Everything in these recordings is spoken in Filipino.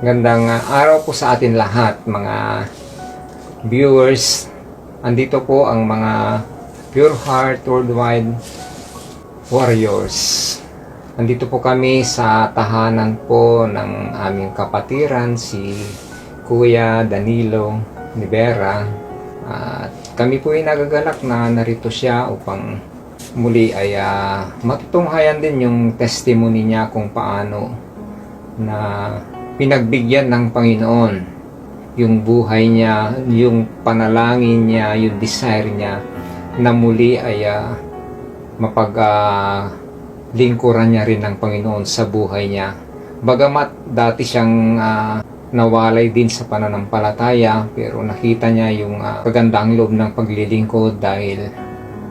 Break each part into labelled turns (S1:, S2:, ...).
S1: Gandang araw po sa atin lahat, mga viewers. Andito po ang mga Pure Heart Worldwide Warriors. Andito po kami sa tahanan po ng aming kapatiran, si Kuya Danilo Nivera. At kami po ay nagagalak na narito siya upang muli ay matutunghayan din yung testimony niya kung paano na pinagbigyan ng Panginoon yung buhay niya, yung panalangin niya, yung desire niya na muli ay lingkuran niya rin ng Panginoon sa buhay niya. Bagamat dati siyang nawalay din sa pananampalataya, pero nakita niya yung kagandang loob ng paglilingkod dahil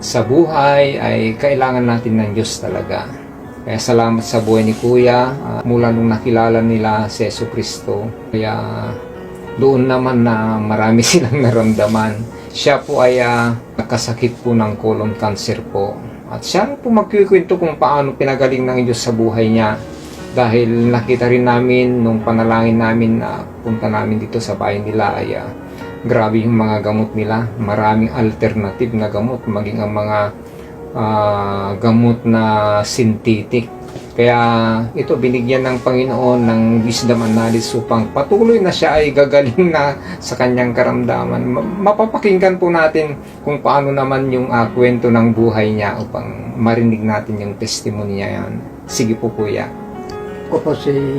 S1: sa buhay ay kailangan natin ng Diyos talaga. Kaya salamat sa buhay ni Kuya mula nung nakilala nila si Jesucristo. Kaya doon naman na marami silang naramdaman. Siya po ay nakasakit po ng colon cancer po. At siya po magkikwento kung paano pinagaling ng Diyos sa buhay niya. Dahil nakita rin namin nung panalangin namin na punta namin dito sa bahay nila ay grabe yung mga gamot nila. Maraming alternative na gamot, maging ang mga gamot na synthetic. Kaya ito binigyan ng Panginoon ng wisdom and knowledge upang patuloy na siya ay gagaling na sa kanyang karamdaman. Mapapakinggan po natin kung paano naman yung kwento ng buhay niya upang marinig natin yung testimony niya yan. Sige po, Kuya.
S2: Ako po si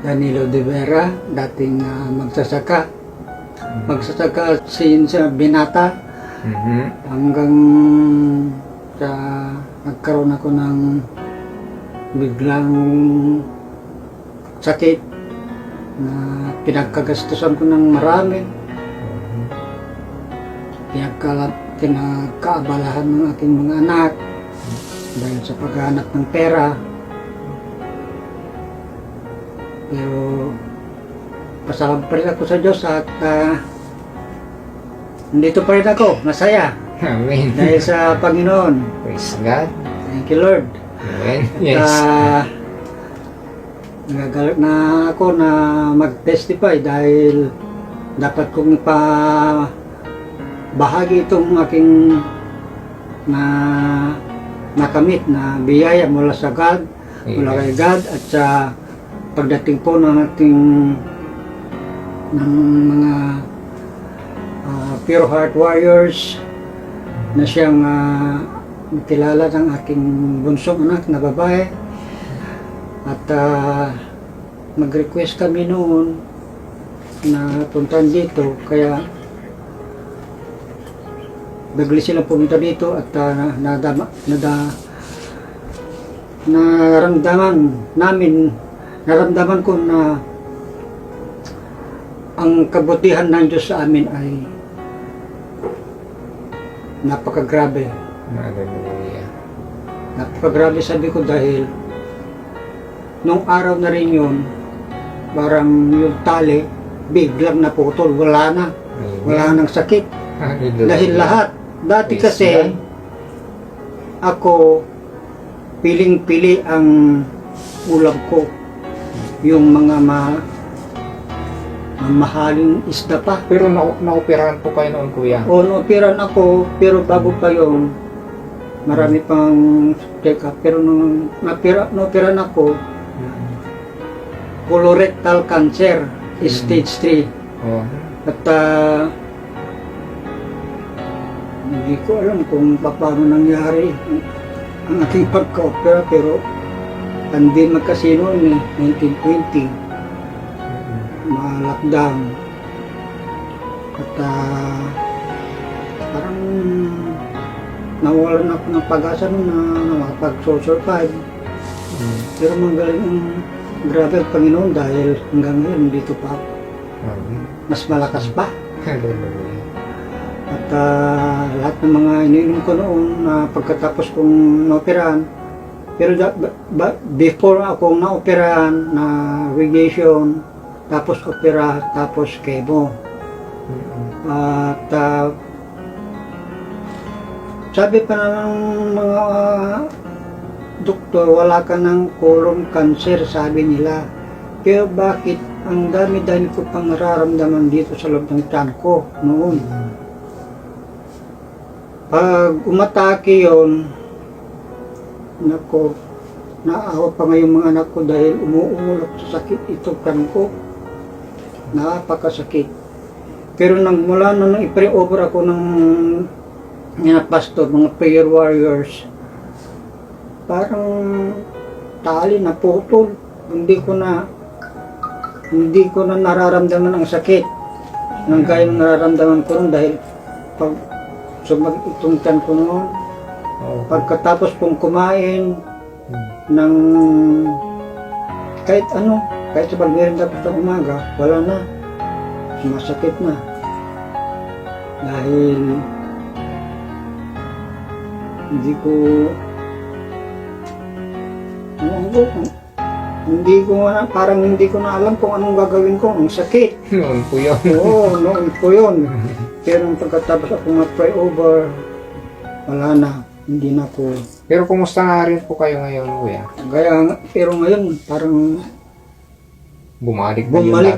S2: Danilo Nivera, dating magsasaka. Magsasaka sa binata hanggang sa nagkaroon ako ng biglang sakit na pinagkagastusan ko ng marami. Pinagkaabalahan ng aking mga anak dahil sa paghahanap ng pera. Pero pasalamat pa rin ako sa Diyos at nandito pa rin ako, masaya.
S1: Amen.
S2: Dahil sa Panginoon.
S1: Praise God.
S2: Thank you, Lord.
S1: Amen. Yes.
S2: Nagagalak na ako na mag-testify dahil dapat kong bahagi itong aking nakamit na biyaya mula sa God, mula kay God, at sa pagdating po ng ating ng mga Pure Heart Warriors na siyang kilala ng aking bunsong anak na babae. At nag-request kami noon na puntan dito, kaya bigli sila pumunta dito at naramdaman ko na ang kabutihan ng Diyos sa amin ay napakagrabe.
S1: Hallelujah.
S2: Napakagrabe, sabi ko, dahil nung araw na rin yun, parang yung tali biglang naputol, wala na. Wala nang sakit.
S1: Hallelujah.
S2: Dahil lahat. Dati
S1: Praise
S2: kasi
S1: God.
S2: ako piling-pili ang ulam ko. Yung mga mahaling isda pa.
S1: Pero naoperahan po kayo noon, Kuya?
S2: O, naoperan ako, pero bago pa yun, marami pang check-up. Pero nung naoperan ako, colorectal cancer, stage 3.
S1: Oh.
S2: At hindi ko alam kung paano nangyari ang aking pagka-opera, pero hindi magkasino ni 1920. Ma-lockdown. At parang nawalan ako ng pag-asa nung na makapag-survive. Pero magaling ang grabe ang Panginoon dahil hanggang ngayon dito pa ako. Mas malakas pa.
S1: Hallelujah.
S2: At lahat ng mga iniinom ko noon na pagkatapos kong naoperahan, pero before akong naoperahan na radiation, tapos opera, tapos chemo. At sabi pa ng mga doktor, wala ka ng colon cancer, sabi nila. Pero bakit ang dami-dami ko pang nararamdaman dito sa loob ng tiyan ko noon. Pag umatake yon, nako, naawa pa ngayon mga anak ko dahil umuulok sa sakit ito tiyan ko. Napakasakit. Pero nang mula nung i-pray over ako ng mga pastor, mga prayer warriors, parang tali na putol. Hindi ko na nararamdaman ang sakit ng gaya ng nararamdaman ko noon dahil pag itong tiyan ko noon, pagkatapos kong kumain ng kahit ano, kahit sa pagmerienda ko sa umaga, wala na, sumasakit na dahil parang hindi ko na alam kung anong gagawin ko. Ang sakit.
S1: Noon po yun.
S2: Oo, noon po yun. Pero nung pagkatapos ako ma-pray over, wala na. Hindi na po.
S1: Pero kumusta nga rin po kayo ngayon, kuya?
S2: Pero ngayon, parang
S1: Bumalik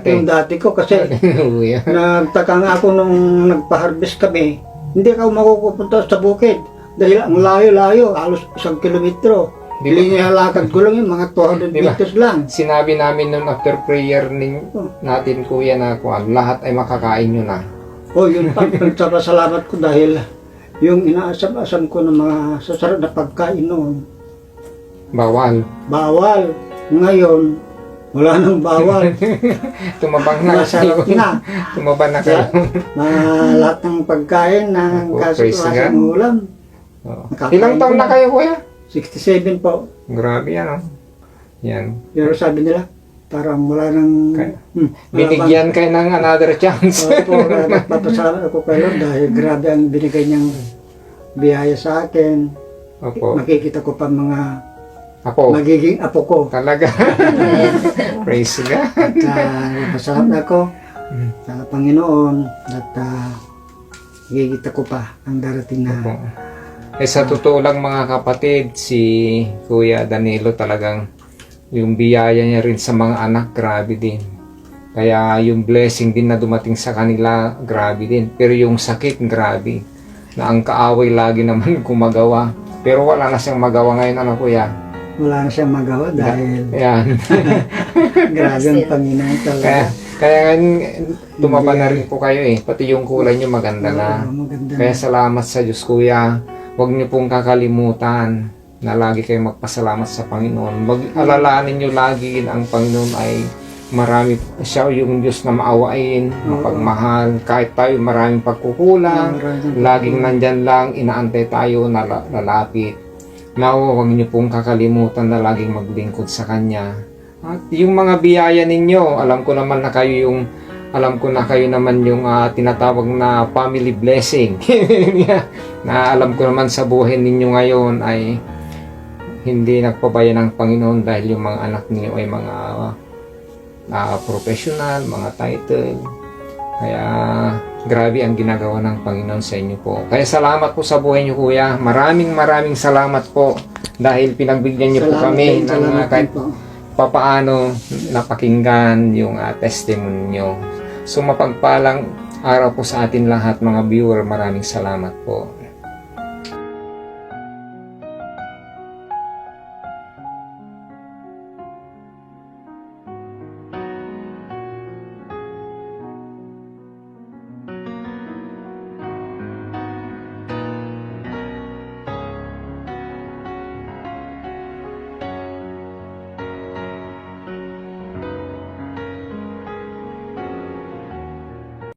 S2: yung dati ko kasi
S1: kuya.
S2: nagtaka nga ako nung nagpa-harvest kami. Hindi ako makupunta sa bukid dahil ang layo-layo, halos 1 kilometro. Lakad ko lang yun, mga 200 meters lang.
S1: Sinabi namin nung after prayer natin, kuya, na lahat ay makakain nyo na.
S2: Yun pa, salamat ko dahil yung inaasam-asam ko ng mga sasarap na pagkain noon.
S1: Bawal.
S2: Ngayon, wala nang bawal.
S1: Tumabang na.
S2: Masarap na.
S1: Tumaba na kayo.
S2: Lahat ng pagkain na kasing ulam.
S1: Ilang taon na kayo, kuya?
S2: 67 po.
S1: Grabe yan, Yan.
S2: Pero sabi nila, parang wala nang...
S1: Binigyan kayo ng another chance.
S2: Opo, nagpapasalamat ako kay Lord dahil grabe ang binigay niyang biyaya sa akin.
S1: Opo.
S2: Makikita ko pa mga
S1: Apo.
S2: magiging apo ko.
S1: Talaga. Praise God.
S2: Nagpapasalamat ako sa Panginoon at makikita ko pa ang darating na...
S1: Opo. Sa totoo lang mga kapatid, si Kuya Danilo talagang yung biyaya niya rin sa mga anak, grabe din. Kaya yung blessing din na dumating sa kanila, grabe din. Pero yung sakit, grabe. Na ang kaaway lagi naman gumagawa. Pero wala na siyang magawa ngayon, kuya?
S2: Wala na siyang magawa dahil
S1: Yan.
S2: grabe ang Panginoon talaga.
S1: Kaya tumaba na rin po kayo Pati yung kulay niyo maganda na.
S2: Maganda.
S1: Kaya salamat sa Diyos, kuya. Huwag niyo pong kakalimutan na lagi kayong magpasalamat sa Panginoon. Alalahanin niyo lagi ang Panginoon ay marami siya yung Diyos na maawain, mapagmahal. Kahit tayo maraming pagkukulang, laging nandyan lang, inaantay tayo na lalapit. Huwag niyo pong kakalimutan na laging maglingkod sa Kanya. At yung mga biyaya ninyo, alam ko naman yung tinatawag na family blessing. Na alam ko naman sa buhay ninyo ngayon ay hindi nagpabaya ng Panginoon dahil yung mga anak niyo ay mga professional, mga title. Kaya grabe ang ginagawa ng Panginoon sa inyo po. Kaya salamat po sa buhay niyo, kuya. Maraming salamat po dahil pinagbigyan niyo po kami ng kahit papaano napakinggan yung testimony niyo. So mapagpalang araw po sa atin lahat mga viewer, maraming salamat po.